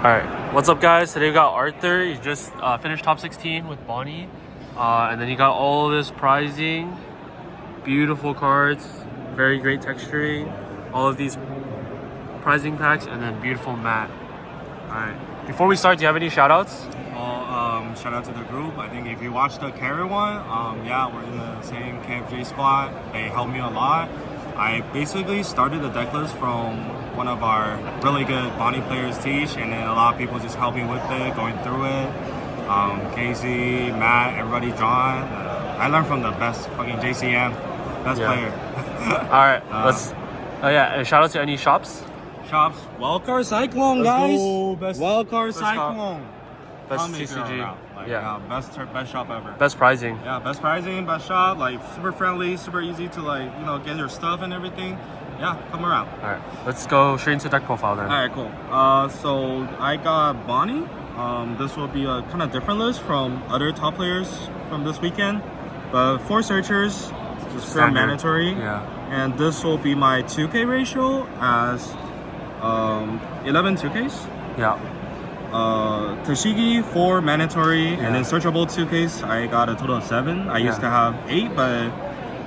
Alright, what's up guys? Today we got Arthur. He just finished top 16 with Bonney. And then he got all this prizing. Beautiful cards. Very great texturing. All of these prizing packs and then beautiful mat. Alright, before we start, do you have any shoutouts? Shout out to the group. I think if you watched the carry one, yeah, we're in the same KFJ squad. They helped me a lot. I basically started the deck list from one of our really good Bonney players teach, and then a lot of people just helped me with it, going through it. Casey, Matt, everybody, John. I learned from the best fucking JCM, best player. Alright, shout out to any shops? Shops, Wildcard Cyclone, guys. Wildcard Cyclone. Best TCG. Best shop ever. Best prizing. Yeah, best pricing, best shop, like super friendly, super easy to get your stuff and everything. Yeah, come around. Alright, let's go straight into deck profile then. Alright, cool. So I got Bonney. This will be a kind of different list from other top players from this weekend. But 4 searchers, just for mandatory. Yeah. And this will be my 2K ratio as 11 2Ks. Yeah. Toshigi 4 mandatory, and then searchable 2Ks. I got a total of 7. I used to have 8, but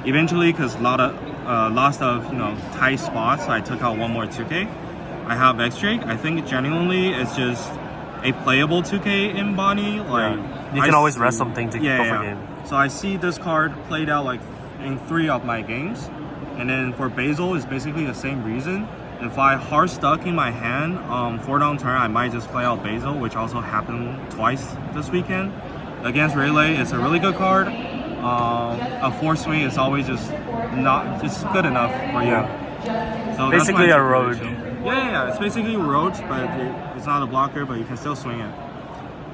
eventually, because lost of tight spots, I took out 1 more 2K. I have X-Drake. I think genuinely it's just a playable 2K in Bonney. You can always rest something to go for game. So I see this card played out like in 3 of my games, and then for Basil, it's basically the same reason. If I hard stuck in my hand 4 down turn, I might just play out Basil, which also happened twice this weekend. Against Relay, it's a really good card. A 4 swing is always just not just good enough for you. So basically a road. Yeah, it's basically a road, but it's not a blocker, but you can still swing it.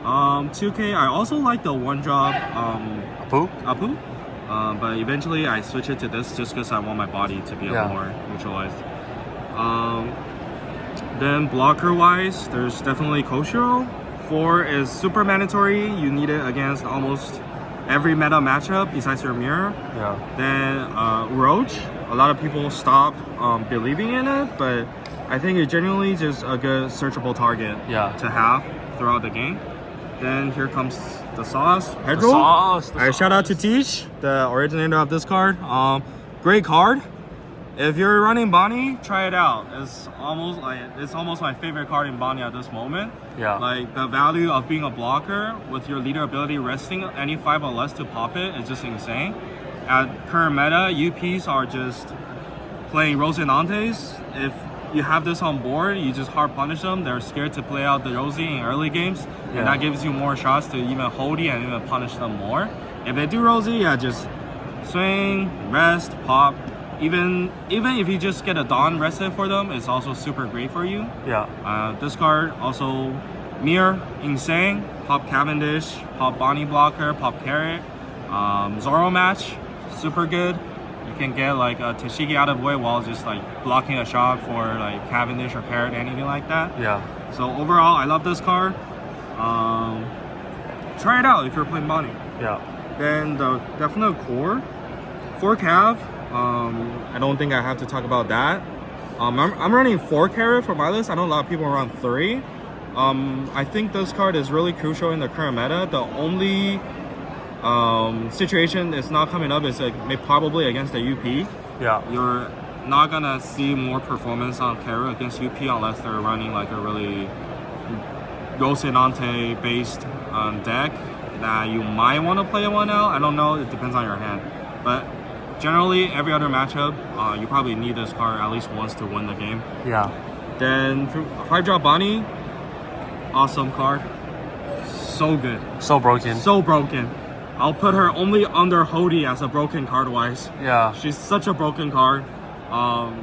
2K, I also like the 1-drop Apu. But eventually I switch it to this just because I want my body to be more neutralized. Then blocker wise, there's definitely Koshiro. 4 is super mandatory. You need it against almost every meta matchup besides your mirror. Yeah. Then Roach, a lot of people stop believing in it, but I think it's genuinely just a good searchable target to have throughout the game. Then here comes the sauce, Pedro. Shout out to Teach, the originator of this card. Great card. If you're running Bonney, try it out. It's almost my favorite card in Bonney at this moment. Yeah. Like the value of being a blocker with your leader ability resting any 5 or less to pop it is just insane. At current meta, UPs are just playing Rosinantes. If you have this on board, you just hard punish them. They're scared to play out the Rosie in early games, and that gives you more shots to even hold it and even punish them more. If they do Rosie, just swing, rest, pop. Even if you just get a Dawn rested for them, it's also super great for you. Yeah. This card also Mirror, insane. Pop Cavendish, pop Bonney blocker, pop Carrot. Zoro match, super good. You can get like a Toshigi out of the way while just like blocking a shot for like Cavendish or Carrot, anything like that. Yeah. So overall, I love this card. Try it out if you're playing Bonney. Yeah. Then the definite core, 4 Cav. I don't think I have to talk about that. I'm running 4 Carrot for my list. I know a lot of people run 3. I think this card is really crucial in the current meta. The only situation it's not coming up is probably against the UP. Yeah. You're not gonna see more performance on Carrot against UP unless they're running like a really Rosinante based deck that you might want to play one out. I don't know. It depends on your hand, but generally, every other matchup, you probably need this card at least once to win the game. Yeah. Then 5-drop Bonney, awesome card. So good. So broken. So broken. I'll put her only under Hody as a broken card wise. Yeah. She's such a broken card. All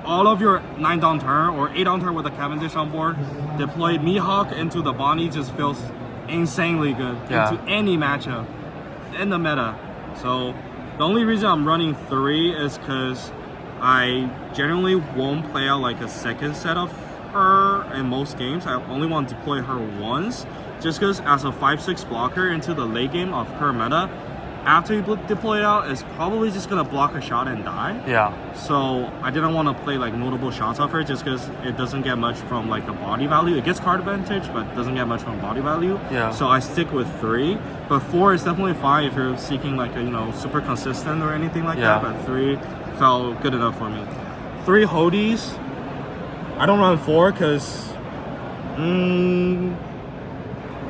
of your 9 down turn or 8 down turn with a Cavendish on board, deploy Mihawk into the Bonney just feels insanely good into any matchup in the meta. So the only reason I'm running 3 is because I generally won't play out like a second set of her in most games. I only want to deploy her once, just because as a 5-6 blocker into the late game of her meta, after you deploy it out, it's probably just gonna block a shot and die. Yeah. So I didn't want to play like multiple shots off her just because it doesn't get much from like the body value. It gets card advantage, but doesn't get much from body value. Yeah. So I stick with 3, but 4 is definitely fine if you're seeking like a, you know, super consistent or anything like Yeah. that. But 3 felt good enough for me. 3 Hodies. I don't run 4 because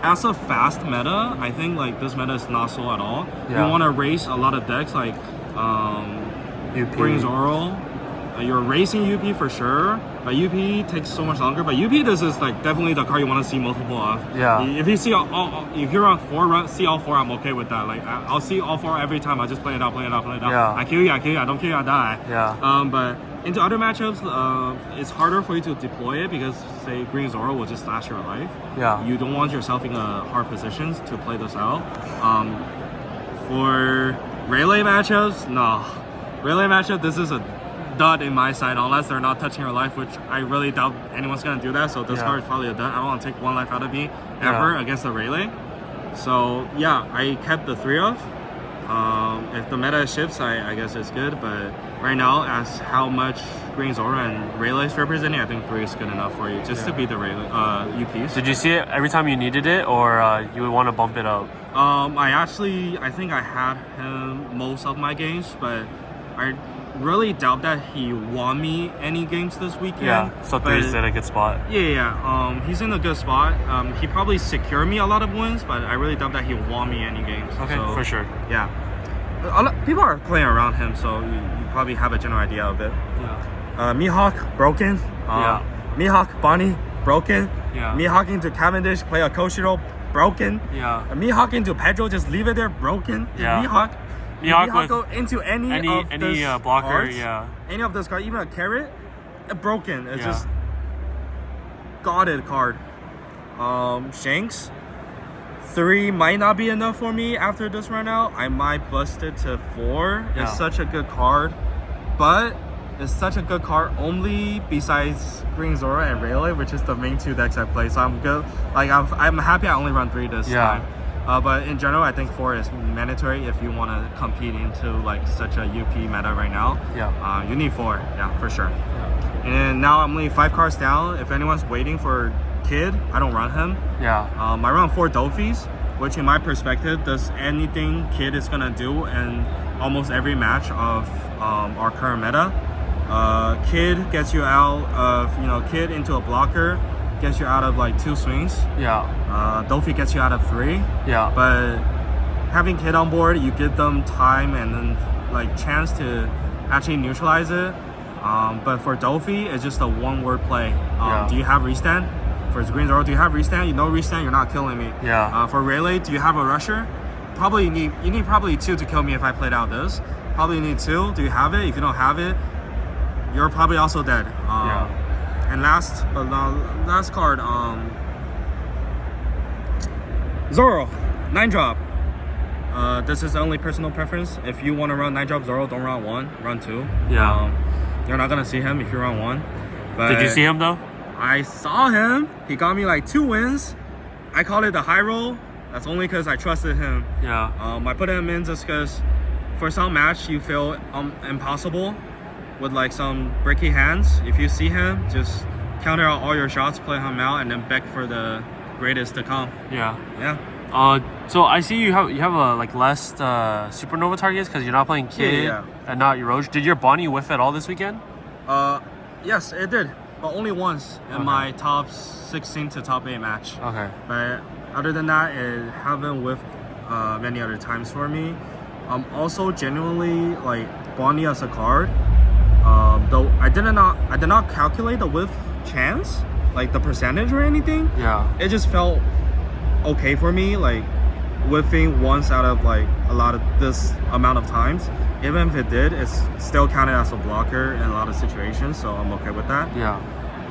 as a fast meta, I think like this meta is not so at all. Yeah. You want to race a lot of decks like UP. Green Zoro. You're racing UP for sure, but UP takes so much longer. But UP, this is like definitely the card you want to see multiple of. Yeah. If you see if you're on 4, see all 4. I'm okay with that. Like I'll see all 4 every time. I just play it out. Yeah. I kill you. I don't kill you. I die. Yeah. But into other matchups, it's harder for you to deploy it because say Green Zoro will just slash your life. Yeah. You don't want yourself in a hard position to play this out. For Rayleigh matchups, no. Rayleigh matchup, this is a dud in my side unless they're not touching your life, which I really doubt anyone's gonna do that. So this card is probably a dud. I don't want to take 1 life out of me ever against the Rayleigh. So yeah, I kept the 3 of. If the meta shifts, I guess it's good. But right now, as how much Green Zoro and Rayleigh is representing, I think 3 is good enough for you just to beat the Rayleigh UPs. Did you see it every time you needed it, or you would want to bump it up? I think I had him most of my games, but I really doubt that he won me any games this weekend. Yeah, so 3 is in a good spot. Yeah. He's in a good spot. He probably secured me a lot of wins, but I really doubt that he won me any games. Okay, so, for sure. Yeah. People are playing around him, so you probably have a general idea of it. Yeah. Mihawk, broken. Mihawk, Bonney, broken. Yeah. Mihawk into Cavendish, play a Koshiro, broken. Yeah. Mihawk into Pedro, just leave it there, broken. Yeah. Mihawk with go into any blocker, cards, yeah. any of those cards, even a carrot, broken. It's Yeah. just godded card. Shanks, 3 might not be enough for me after this run out. I might bust it to 4. Yeah. It's such a good card, but it's such a good card only besides Green Zoro and Rayleigh, which is the main 2 decks I play. So I'm good. Like I'm happy I only run 3 this time. But in general, I think 4 is mandatory if you want to compete into like such a UP meta right now. Yeah. You need 4, yeah, for sure. And now I'm only 5 cards down. If anyone's waiting for Kid, I don't run him. Yeah. I run 4 Dofis, which in my perspective does anything Kid is gonna do in almost every match of our current meta. Kid gets you out of, Kid into a blocker, gets you out of like 2 swings. Yeah. Dofi gets you out of 3. Yeah. But having Kid on board, you give them time and then like chance to actually neutralize it. But for Dofi, it's just a 1-word play. Do you have restand? For Green Zoro, do you have restand? You know restand, you're not killing me. Yeah. For Rayleigh, do you have a rusher? You need probably 2 to kill me if I played out this. Probably need 2. Do you have it? If you don't have it, you're probably also dead. And last card, Zoro, 9-drop. This is only personal preference. If you want to run 9-drop Zoro, don't run 1, run 2. Yeah. You're not gonna see him if you run 1. But Did you see him though? I saw him. He got me like 2 wins. I call it the high roll. That's only because I trusted him. Yeah. I put him in just because for some match you feel impossible with like some bricky hands. If you see him, just counter out all your shots, play him out, and then beg for the greatest to come. Yeah. Yeah. So I see you have like less supernova targets because you're not playing Kid and not Roach. Did your Bonney whiff at all this weekend? Yes, it did, but only once in my top 16 to top 8 match. Okay. But other than that, it haven't whiffed many other times for me. Also, genuinely like Bonney as a card. Though I did not calculate the whiff chance, like the percentage or anything. Yeah. It just felt okay for me, like whiffing once out of like a lot of this amount of times. Even if it did, it's still counted as a blocker in a lot of situations, so I'm okay with that. Yeah.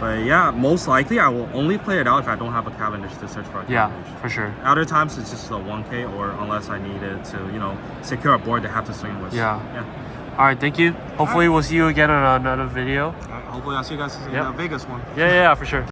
But yeah, most likely I will only play it out if I don't have a Cavendish to search for a Cavendish. Yeah, for sure. Other times it's just a 1K, or unless I needed to, secure a board to have to swing with. Yeah. All right, thank you. Hopefully we'll see you again on another video. Hopefully I'll see you guys in the Vegas one. Yeah, for sure.